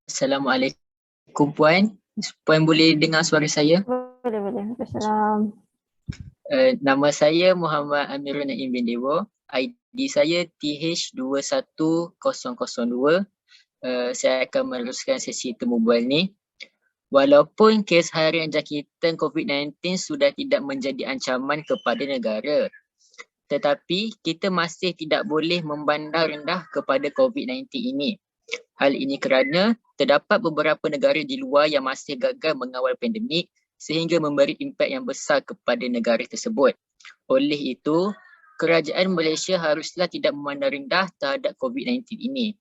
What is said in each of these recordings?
Assalamualaikum Puan. Puan boleh dengar suara saya? Boleh, boleh. Assalam. Nama saya Muhammad Amirul Naim bin Dewo. ID saya TH21002. Saya akan meneruskan sesi temu bual ni. Walaupun kes harian jangkitan COVID-19 sudah tidak menjadi ancaman kepada negara, tetapi kita masih tidak boleh memandang rendah kepada COVID-19 ini. Hal ini kerana terdapat beberapa negara di luar yang masih gagal mengawal pandemik sehingga memberi impak yang besar kepada negara tersebut. Oleh itu, kerajaan Malaysia haruslah tidak memandang rendah terhadap COVID-19 ini.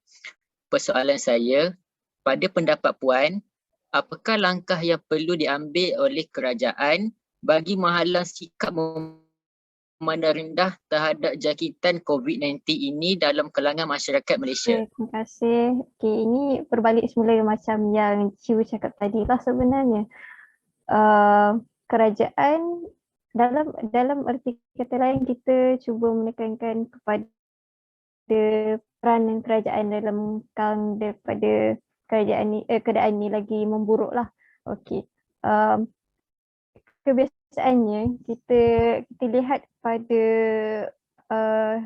Persoalan saya, pada pendapat Puan, apakah langkah yang perlu diambil oleh kerajaan bagi menghalang sikap memandang rendah terhadap jangkitan COVID-19 ini dalam kalangan masyarakat Malaysia? Okay, terima kasih. Okay, ini berbalik semula macam yang Ciu cakap tadi lah sebenarnya. Kerajaan dalam erti kata lain kita cuba menekankan kepada peranan kerajaan dalam kang daripada keadaan ni lagi memburuk lah. Okey. Kebiasaannya kita lihat pada uh,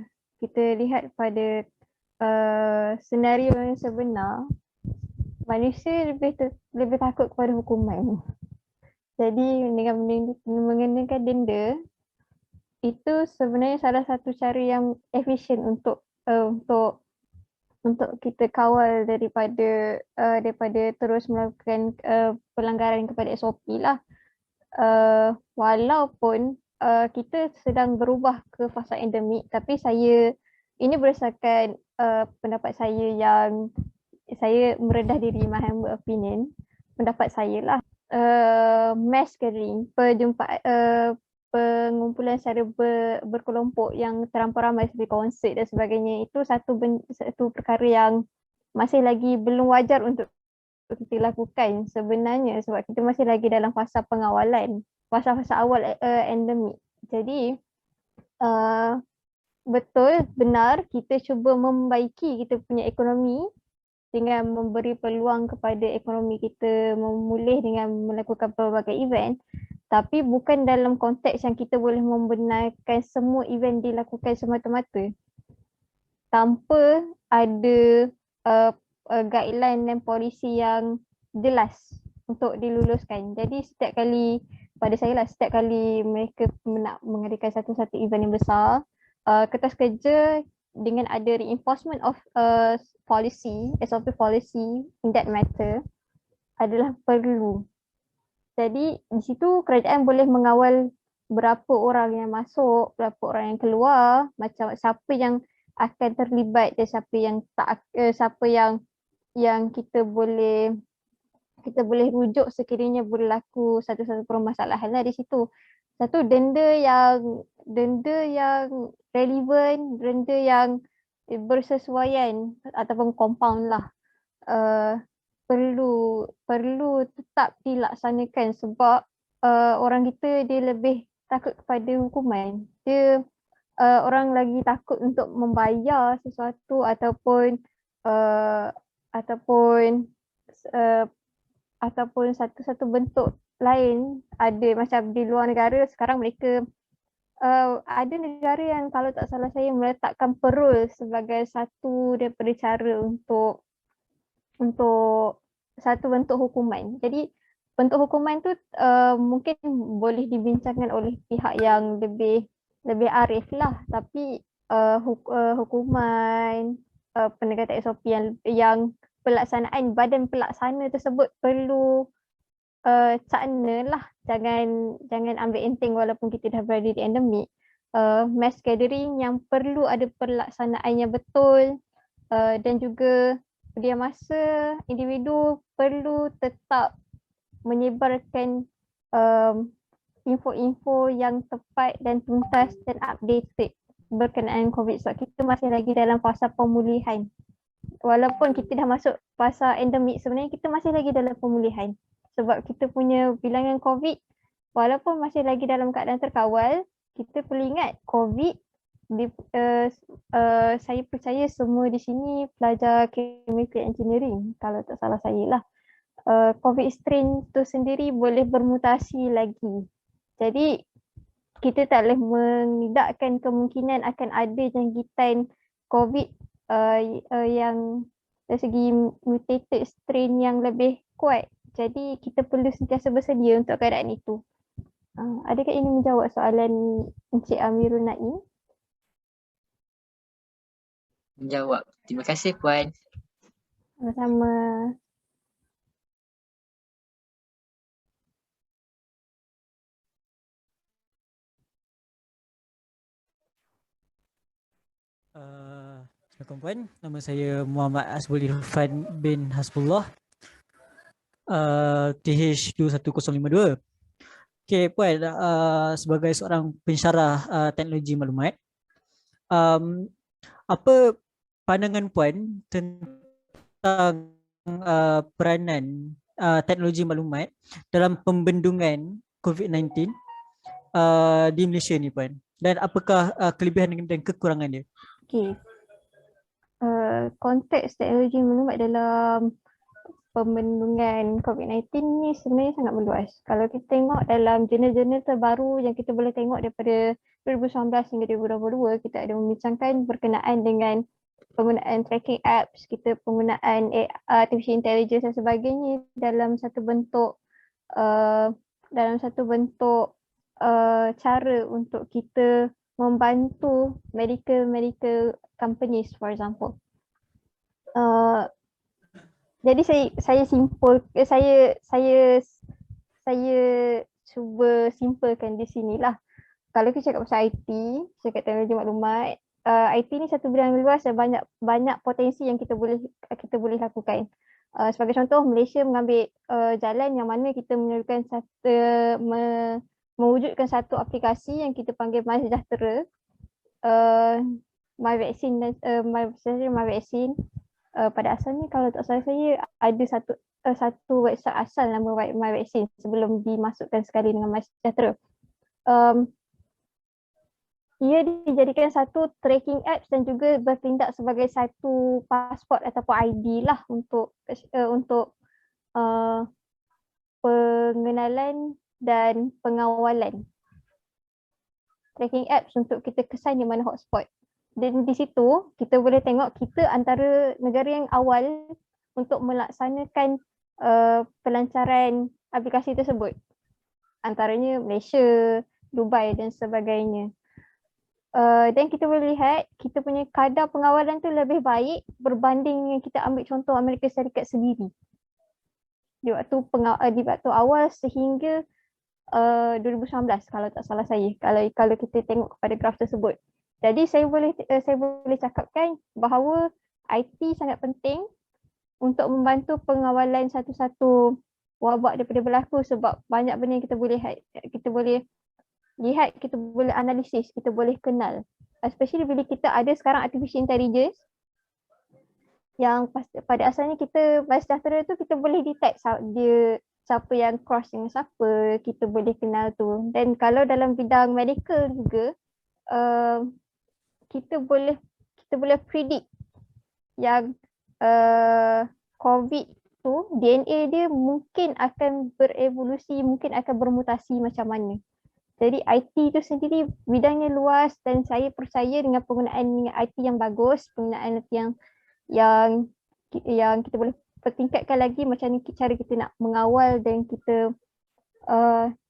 senario yang sebenar, manusia lebih takut kepada hukuman. Jadi dengan mengenakan denda itu sebenarnya salah satu cara yang efisien untuk kita kawal daripada terus melakukan pelanggaran kepada SOP lah. Walaupun kita sedang berubah ke fasa endemik, tapi ini berdasarkan pendapat saya yang saya meredah diri, my humble opinion, pendapat saya lah. Mass gathering, pengumpulan secara berkelompok yang terlampau ramai seperti konsert dan sebagainya, itu satu perkara yang masih lagi belum wajar untuk kita lakukan sebenarnya, sebab kita masih lagi dalam fasa pengawalan, fasa-fasa awal endemik. Jadi betul, benar, kita cuba membaiki kita punya ekonomi dengan memberi peluang kepada ekonomi kita memulih dengan melakukan pelbagai event, tapi bukan dalam konteks yang kita boleh membenarkan semua event dilakukan semata-mata tanpa ada guideline dan polisi yang jelas untuk diluluskan. Jadi setiap kali, pada saya lah, setiap kali mereka nak mengadakan satu-satu event yang besar, kertas kerja dengan ada reinforcement of policy, SOP policy in that matter adalah perlu. Jadi di situ kerajaan boleh mengawal berapa orang yang masuk, berapa orang yang keluar, macam siapa yang akan terlibat dan siapa yang tak, siapa yang kita boleh rujuk sekiranya berlaku satu-satu permasalahan lah di situ. Satu, denda yang relevan, denda yang bersesuaian ataupun compound lah, perlu tetap dilaksanakan sebab orang kita dia lebih takut kepada hukuman. Dia orang lagi takut untuk membayar sesuatu ataupun uh, ataupun uh, ataupun satu-satu bentuk lain. Ada macam di luar negara sekarang mereka ada negara yang kalau tak salah saya meletakkan parole sebagai satu daripada cara untuk satu bentuk hukuman. Jadi bentuk hukuman tu mungkin boleh dibincangkan oleh pihak yang lebih arif lah, tapi hukuman, pendekatan SOP yang pelaksanaan badan pelaksana tersebut perlu cakna lah, jangan ambil enteng walaupun kita dah berada di endemik. Mass gathering yang perlu ada pelaksanaan yang betul, dan juga dia masa individu perlu tetap menyebarkan info-info yang tepat dan tuntas dan updated berkenaan COVID, sebab kita masih lagi dalam fasa pemulihan. Walaupun kita dah masuk fasa endemik, sebenarnya kita masih lagi dalam pemulihan sebab kita punya bilangan COVID walaupun masih lagi dalam keadaan terkawal, kita perlu ingat COVID saya percaya semua di sini pelajar chemical engineering kalau tak salah saya lah. COVID strain tu sendiri boleh bermutasi lagi. Jadi kita tak boleh menidakkan kemungkinan akan ada jangkitan COVID yang dari segi mutated strain yang lebih kuat. Jadi kita perlu sentiasa bersedia untuk keadaan itu. Adakah ini menjawab soalan Encik Amirul Naim? Menjawab. Terima kasih Puan. Sama-sama. Assalamualaikum Puan, nama saya Muhammad Hasbul Irfan bin Hasbullah, TH21052. Okay Puan, sebagai seorang pensyarah teknologi maklumat, apa pandangan Puan tentang peranan teknologi maklumat dalam pembendungan COVID-19 di Malaysia ni Puan? Dan apakah kelebihan dan kekurangan dia? Okay. Konteks teknologi maklumat dalam pembendungan COVID-19 ni sebenarnya sangat meluas. Kalau kita tengok dalam jurnal-jurnal terbaru yang kita boleh tengok daripada 2019 hingga 2022, kita ada membincangkan berkenaan dengan penggunaan tracking apps, kita penggunaan artificial intelligence dan sebagainya dalam satu bentuk cara untuk kita membantu medical companies, for example. Jadi saya cuba simpulkan di sinilah. Kalau kita cakap pasal IT, cakap teknologi maklumat, IT ni satu bidang luas dan banyak potensi yang kita boleh lakukan. Sebagai contoh, Malaysia mengambil jalan yang mana kita mewujudkan satu aplikasi yang kita panggil MySejahtera, MyVaksin dan MyVaksin. Pada asalnya kalau tak salah saya ada satu website asal nama MyVaksin sebelum dimasukkan sekali dengan MySejahtera. Ia dijadikan satu tracking apps dan juga bertindak sebagai satu pasport ataupun ID lah untuk pengenalan dan pengawalan. Tracking apps untuk kita kesan di mana hotspot. Dan di situ kita boleh tengok kita antara negara yang awal untuk melaksanakan pelancaran aplikasi tersebut. Antaranya Malaysia, Dubai dan sebagainya. Dan kita boleh lihat kita punya kadar pengawalan tu lebih baik berbanding dengan kita ambil contoh Amerika Syarikat sendiri. Di waktu awal sehingga 2019 kalau tak salah saya, kalau kita tengok kepada graf tersebut. Jadi saya boleh cakapkan bahawa IT sangat penting untuk membantu pengawalan satu-satu wabak daripada berlaku, sebab banyak benda yang kita boleh lihat, kita boleh analisis, kita boleh kenal. Especially bila kita ada sekarang artificial intelligence yang pada asalnya kita MySejahtera tu kita boleh detect dia siapa yang cross dengan siapa, kita boleh kenal tu. Dan kalau dalam bidang medical juga kita boleh predict yang COVID tu DNA dia mungkin akan berevolusi, mungkin akan bermutasi macam mana. Jadi IT tu sendiri bidangnya luas dan saya percaya dengan penggunaan IT yang bagus, penggunaan IT yang kita boleh pertingkatkan lagi macam ni cara kita nak mengawal dan kita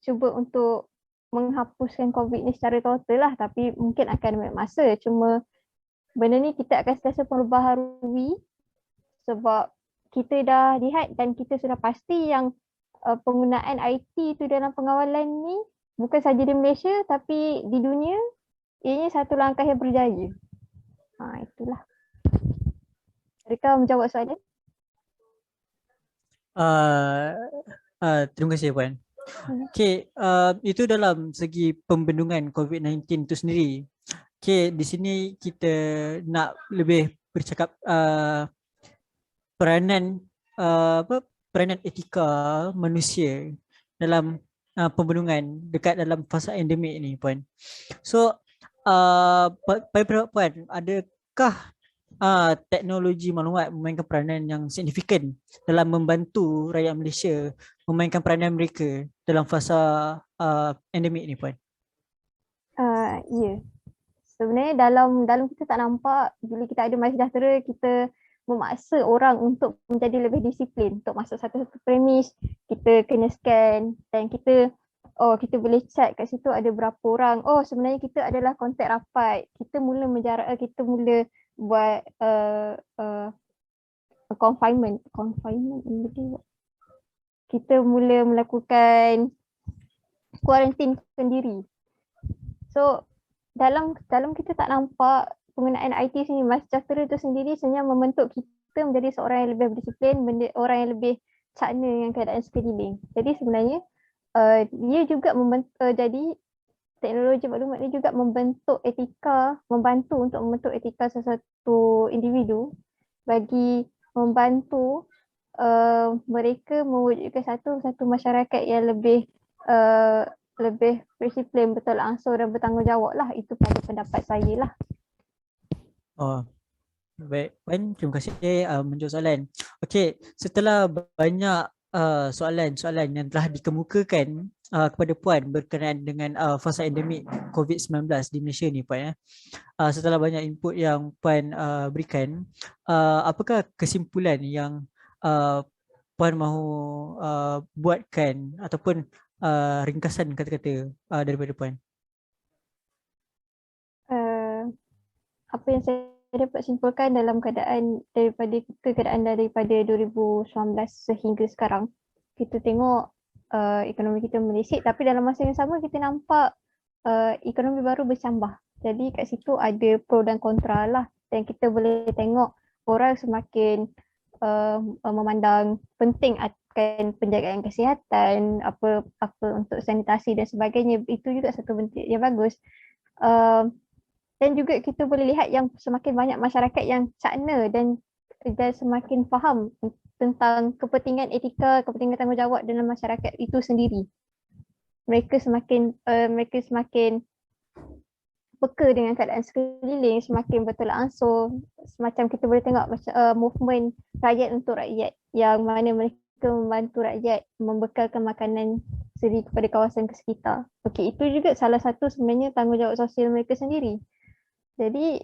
cuba untuk menghapuskan COVID ni secara total lah, tapi mungkin akan ambil masa. Cuma benda ni kita akan sentiasa perbaharui sebab kita dah lihat dan kita sudah pasti yang penggunaan IT tu dalam pengawalan ni bukan saja di Malaysia tapi di dunia ini satu langkah yang berjaya. Itulah. Adakah menjawab soalan? Terima kasih Puan. Okay, itu dalam segi pembendungan COVID-19 itu sendiri. Okay, di sini kita nak lebih bercakap peranan etika manusia dalam pembendungan dekat dalam fasa endemik ni Puan. So pada pendapat Puan, adakah teknologi maklumat memainkan peranan yang signifikan dalam membantu rakyat Malaysia memainkan peranan mereka dalam fasa endemik ni, Puan? Ya. Sebenarnya dalam kita tak nampak, bila kita ada MySejahtera, kita memaksa orang untuk menjadi lebih disiplin. Untuk masuk satu-satu premis, kita kena scan dan kita boleh check kat situ ada berapa orang. Oh, sebenarnya kita adalah kontak rapat. Kita mula buat confinement in English. Kita mula melakukan kuarantin sendiri. So dalam kita tak nampak penggunaan IT sini, MySejahtera itu sendiri sebenarnya membentuk kita menjadi seorang yang lebih berdisiplin, orang yang lebih cakna dengan keadaan sekeliling. Jadi sebenarnya dia juga jadi teknologi maklumat ni juga membantu untuk membentuk etika sesuatu individu bagi membantu mereka mewujudkan satu masyarakat yang lebih disiplin, betul langsung dan bertanggungjawab lah. Itu pada pendapat saya lah. Oh, baik, Puan, terima kasih menjawab soalan. Okey, setelah banyak soalan-soalan yang telah dikemukakan kepada Puan berkenaan dengan fasa endemik COVID-19 di Malaysia ni, Puan, setelah banyak input yang Puan berikan, apakah kesimpulan yang Puan mahu buatkan ataupun ringkasan kata-kata daripada Puan? Apa yang saya dapat simpulkan dalam keadaan daripada 2019 sehingga sekarang, kita tengok ekonomi kita melisik, tapi dalam masa yang sama kita nampak ekonomi baru bercambah. Jadi kat situ ada pro dan kontra lah, dan kita boleh tengok orang semakin memandang penting akan penjagaan kesihatan, apa untuk sanitasi dan sebagainya. Itu juga satu bentuk yang bagus. Dan juga kita boleh lihat yang semakin banyak masyarakat yang cakna dan semakin faham tentang kepentingan etika, kepentingan tanggungjawab dalam masyarakat itu sendiri. Mereka semakin peka dengan keadaan sekeliling, semakin betul langsung. Semacam kita boleh tengok movement rakyat untuk rakyat, yang mana mereka membantu rakyat membekalkan makanan sendiri kepada kawasan sekitar. Okey, itu juga salah satu sebenarnya tanggungjawab sosial mereka sendiri. Jadi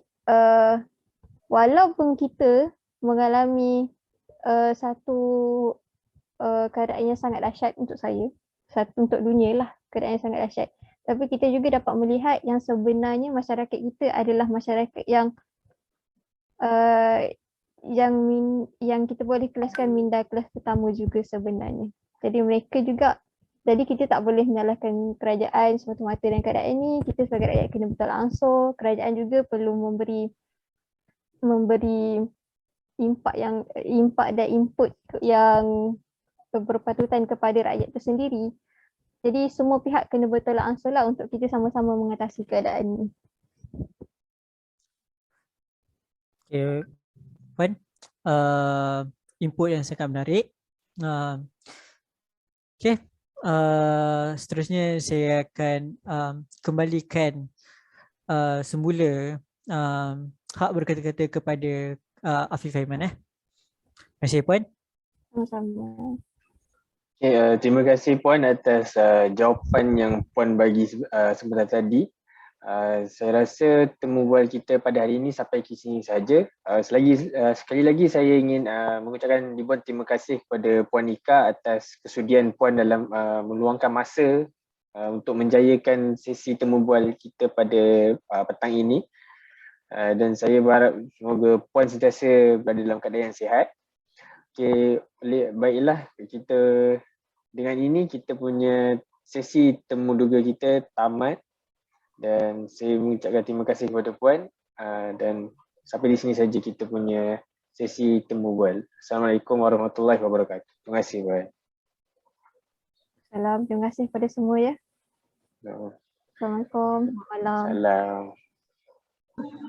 walaupun kita mengalami satu keadaan yang sangat dahsyat untuk saya, untuk dunia lah, keadaan yang sangat dahsyat, tapi kita juga dapat melihat yang sebenarnya masyarakat kita adalah masyarakat yang kita boleh kelaskan minda kelas pertama juga sebenarnya. Jadi kita tak boleh menyalahkan kerajaan semata-mata dalam keadaan ini. Kita sebagai rakyat kena betul langsung. Kerajaan juga perlu memberi impak dan input yang berpatutan kepada rakyat itu sendiri. Jadi semua pihak kena betul langsung lah untuk kita sama-sama mengatasi keadaan ini. Okay, Puan, input yang sangat menarik. Okay, seterusnya saya akan kembalikan semula hak berkata-kata kepada Afif Aiman. Terima kasih, Puan. Sama-sama. Okay, terima kasih Puan atas jawapan yang Puan bagi sebentar tadi. Saya rasa temu bual kita pada hari ini sampai ke sini saja. Sekali lagi saya ingin mengucapkan ribuan terima kasih kepada Puan Nika atas kesudian Puan dalam meluangkan masa untuk menjayakan sesi temu bual kita pada petang ini. Dan saya berharap semoga Puan sentiasa berada dalam keadaan yang sihat. Okay, baiklah, dengan ini kita punya sesi temu duga kita tamat, dan saya mengucapkan terima kasih kepada Puan, dan sampai di sini saja kita punya sesi temu bual. Assalamualaikum warahmatullahi wabarakatuh. Terima kasih Puan. Salam, terima kasih kepada semua ya. Assalamualaikum. Selamat malam. Salam.